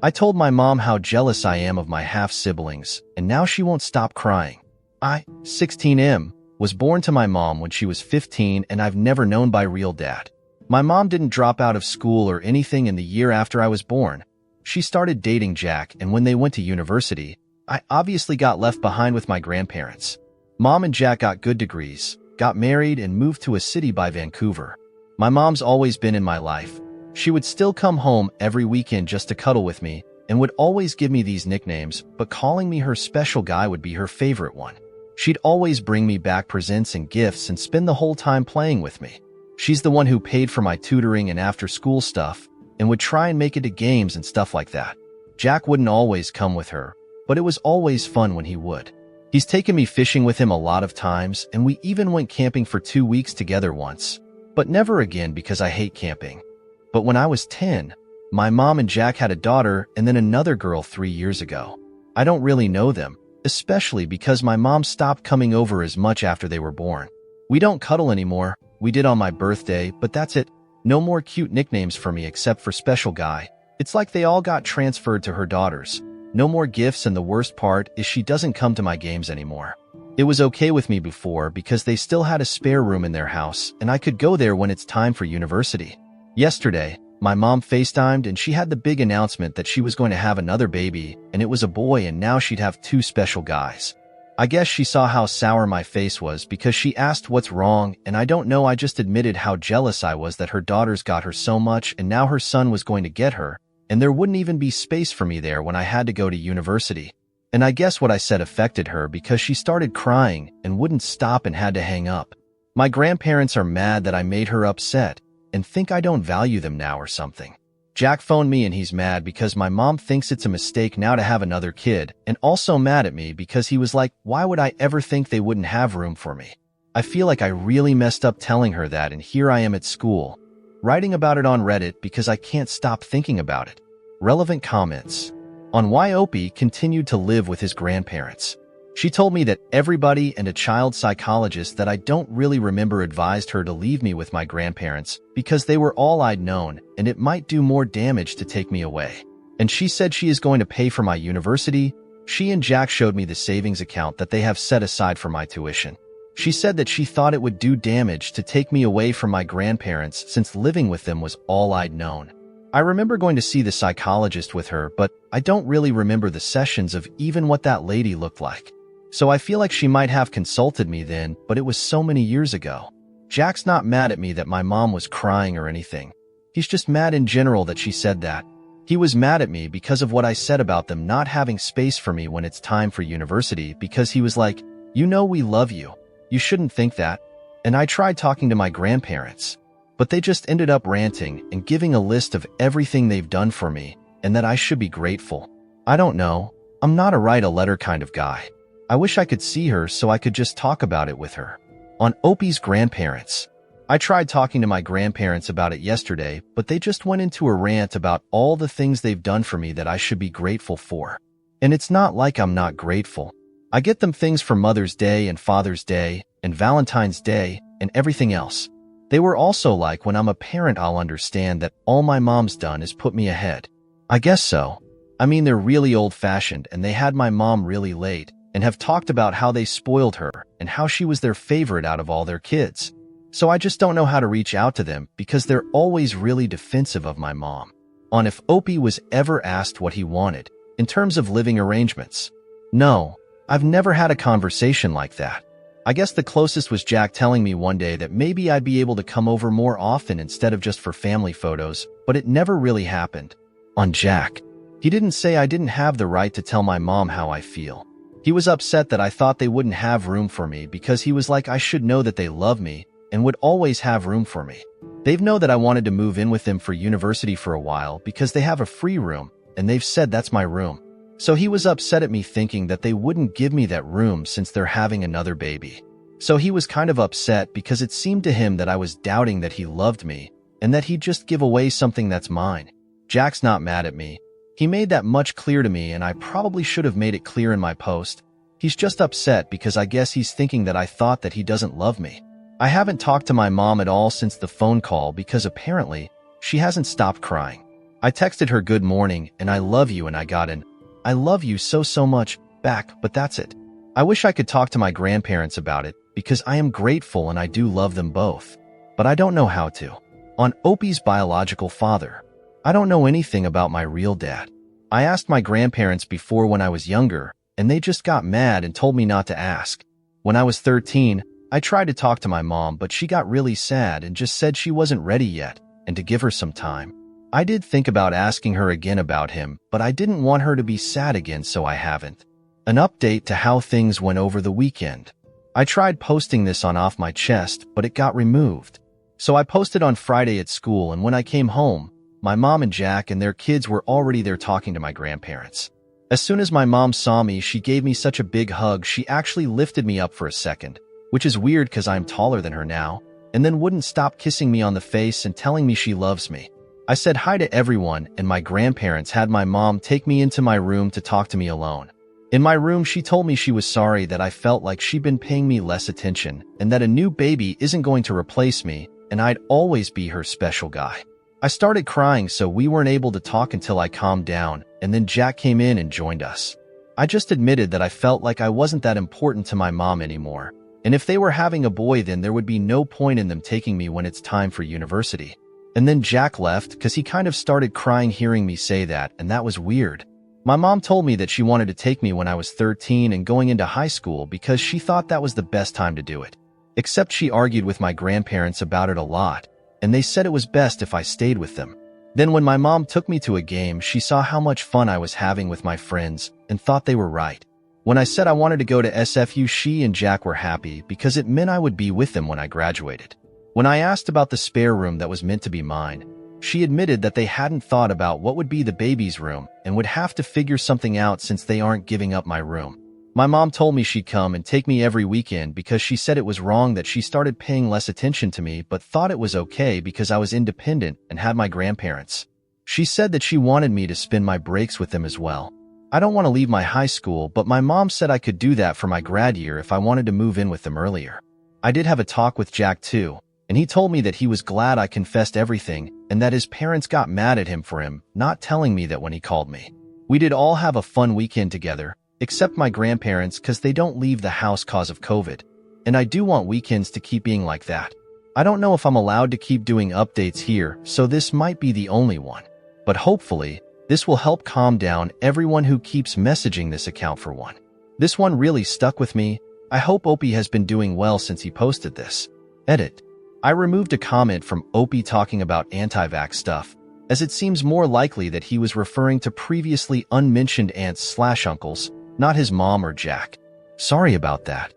I told my mom how jealous I am of my half-siblings, and now she won't stop crying. I, 16M, was born to my mom when she was 15, and I've never known my real dad. My mom didn't drop out of school or anything in the year after I was born. She started dating Jack, and when they went to university, I obviously got left behind with my grandparents. Mom and Jack got good degrees, got married, and moved to a city by Vancouver. My mom's always been in my life. She would still come home every weekend just to cuddle with me and would always give me these nicknames, but calling me her special guy would be her favorite one. She'd always bring me back presents and gifts and spend the whole time playing with me. She's the one who paid for my tutoring and after-school stuff and would try and make it to games and stuff like that. Jack wouldn't always come with her, but it was always fun when he would. He's taken me fishing with him a lot of times, and we even went camping for 2 weeks together once, but never again because I hate camping. But when I was 10, my mom and Jack had a daughter and then another girl 3 years ago. I don't really know them, especially because my mom stopped coming over as much after they were born. We don't cuddle anymore. We did on my birthday, but that's it. No more cute nicknames for me except for special guy. It's like they all got transferred to her daughters. No more gifts, and the worst part is she doesn't come to my games anymore. It was okay with me before because they still had a spare room in their house and I could go there when it's time for university. Yesterday, my mom FaceTimed and she had the big announcement that she was going to have another baby, and it was a boy, and now she'd have 2 special guys. I guess she saw how sour my face was because she asked what's wrong, and I don't know, I just admitted how jealous I was that her daughters got her so much and now her son was going to get her, and there wouldn't even be space for me there when I had to go to university. And I guess what I said affected her because she started crying and wouldn't stop and had to hang up. My grandparents are mad that I made her upset and think I don't value them now or something. Jack phoned me and he's mad because my mom thinks it's a mistake now to have another kid, and also mad at me because he was like, why would I ever think they wouldn't have room for me? I feel like I really messed up telling her that, and here I am at school, writing about it on Reddit because I can't stop thinking about it. Relevant comments on why Opie continued to live with his grandparents. She told me that everybody and a child psychologist that I don't really remember advised her to leave me with my grandparents because they were all I'd known and it might do more damage to take me away. And she said she is going to pay for my university. She and Jack showed me the savings account that they have set aside for my tuition. She said that she thought it would do damage to take me away from my grandparents since living with them was all I'd known. I remember going to see the psychologist with her, but I don't really remember the sessions of even what that lady looked like. So I feel like she might have consulted me then, but it was so many years ago. Jack's not mad at me that my mom was crying or anything. He's just mad in general that she said that. He was mad at me because of what I said about them not having space for me when it's time for university, because he was like, you know we love you. You shouldn't think that. And I tried talking to my grandparents, but they just ended up ranting and giving a list of everything they've done for me and that I should be grateful. I don't know. I'm not a write a letter kind of guy. I wish I could see her so I could just talk about it with her. On Opie's grandparents. I tried talking to my grandparents about it yesterday, but they just went into a rant about all the things they've done for me that I should be grateful for. And it's not like I'm not grateful. I get them things for Mother's Day and Father's Day and Valentine's Day and everything else. They were also like, when I'm a parent I'll understand that all my mom's done is put me ahead. I guess so. I mean, they're really old-fashioned and they had my mom really late, and have talked about how they spoiled her and how she was their favorite out of all their kids. So I just don't know how to reach out to them because they're always really defensive of my mom. On if Opie was ever asked what he wanted in terms of living arrangements. No, I've never had a conversation like that. I guess the closest was Jack telling me one day that maybe I'd be able to come over more often instead of just for family photos, but it never really happened. On Jack, he didn't say I didn't have the right to tell my mom how I feel. He was upset that I thought they wouldn't have room for me because he was like, I should know that they love me and would always have room for me. They've known that I wanted to move in with them for university for a while because they have a free room and they've said that's my room. So he was upset at me thinking that they wouldn't give me that room since they're having another baby. So he was kind of upset because it seemed to him that I was doubting that he loved me and that he'd just give away something that's mine. Jack's not mad at me. He made that much clear to me, and I probably should have made it clear in my post. He's just upset because I guess he's thinking that I thought that he doesn't love me. I haven't talked to my mom at all since the phone call because apparently she hasn't stopped crying. I texted her good morning and I love you, and I got an I love you so much back, but that's it. I wish I could talk to my grandparents about it because I am grateful and I do love them both. But I don't know how to. On Opie's biological father. I don't know anything about my real dad. I asked my grandparents before when I was younger, and they just got mad and told me not to ask. When I was 13, I tried to talk to my mom, but she got really sad and just said she wasn't ready yet and to give her some time. I did think about asking her again about him, but I didn't want her to be sad again, so I haven't. An update to how things went over the weekend. I tried posting this on Off My Chest, but it got removed. So I posted on Friday at school, and when I came home, my mom and Jack and their kids were already there talking to my grandparents. As soon as my mom saw me, she gave me such a big hug. She actually lifted me up for a second, which is weird because I'm taller than her now, and then wouldn't stop kissing me on the face and telling me she loves me. I said hi to everyone, and my grandparents had my mom take me into my room to talk to me alone. In my room, she told me she was sorry that I felt like she'd been paying me less attention and that a new baby isn't going to replace me, and I'd always be her special guy. I started crying, so we weren't able to talk until I calmed down, and then Jack came in and joined us. I just admitted that I felt like I wasn't that important to my mom anymore, and if they were having a boy, then there would be no point in them taking me when it's time for university. And then Jack left because he kind of started crying hearing me say that, and that was weird. My mom told me that she wanted to take me when I was 13 and going into high school because she thought that was the best time to do it. Except she argued with my grandparents about it a lot, and they said it was best if I stayed with them. Then when my mom took me to a game, she saw how much fun I was having with my friends and thought they were right. When I said I wanted to go to SFU, she and Jack were happy because it meant I would be with them when I graduated. When I asked about the spare room that was meant to be mine, she admitted that they hadn't thought about what would be the baby's room and would have to figure something out since they aren't giving up my room. My mom told me she'd come and take me every weekend because she said it was wrong that she started paying less attention to me but thought it was okay because I was independent and had my grandparents. She said that she wanted me to spend my breaks with them as well. I don't want to leave my high school, but my mom said I could do that for my grad year if I wanted to move in with them earlier. I did have a talk with Jack too, and he told me that he was glad I confessed everything and that his parents got mad at him for him not telling me that when he called me. We did all have a fun weekend together, except my grandparents because they don't leave the house cause of COVID, and I do want weekends to keep being like that. I don't know if I'm allowed to keep doing updates here, so this might be the only one. But hopefully, this will help calm down everyone who keeps messaging this account for one. This one really stuck with me. I hope Opie has been doing well since he posted this. Edit. I removed a comment from Opie talking about anti-vax stuff, as it seems more likely that he was referring to previously unmentioned aunts/uncles, not his mom or Jack. Sorry about that.